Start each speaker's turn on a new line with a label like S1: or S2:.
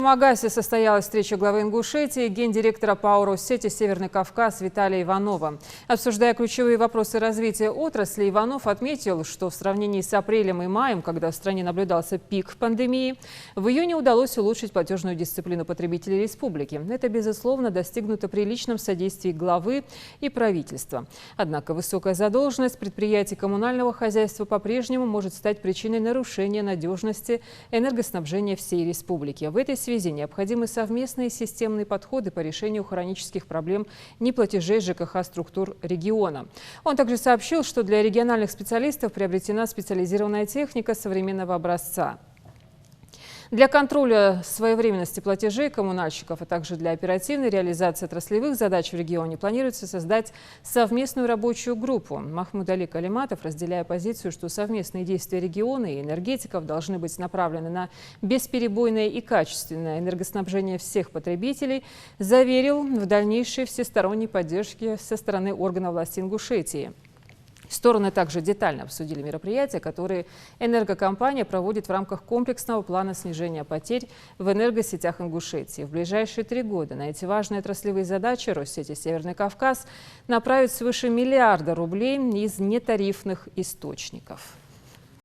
S1: В Магасе состоялась встреча главы Ингушетии и гендиректора ПАО «Россети Северный Кавказ» Виталия Иванова. Обсуждая ключевые вопросы развития отрасли, Иванов отметил, что в сравнении с апрелем и маем, когда в стране наблюдался пик пандемии, в июне удалось улучшить платежную дисциплину потребителей республики. Это, безусловно, достигнуто при личном содействии главы и правительства. Однако высокая задолженность предприятий коммунального хозяйства по-прежнему может стать причиной нарушения надежности энергоснабжения всей республики. В этой связи необходимы совместные системные подходы по решению хронических проблем неплатежей ЖКХ-структур региона. Он также сообщил, что для региональных специалистов приобретена специализированная техника современного образца. Для контроля своевременности платежей коммунальщиков, а также для оперативной реализации отраслевых задач в регионе планируется создать совместную рабочую группу. Махмуд-Али Калиматов, разделяя позицию, что совместные действия региона и энергетиков должны быть направлены на бесперебойное и качественное энергоснабжение всех потребителей, заверил в дальнейшей всесторонней поддержке со стороны органов власти Ингушетии. Стороны также детально обсудили мероприятия, которые энергокомпания проводит в рамках комплексного плана снижения потерь в энергосетях Ингушетии. В ближайшие 3 года на эти важные отраслевые задачи Россети Северный Кавказ направит свыше 1 миллиарда рублей из нетарифных источников.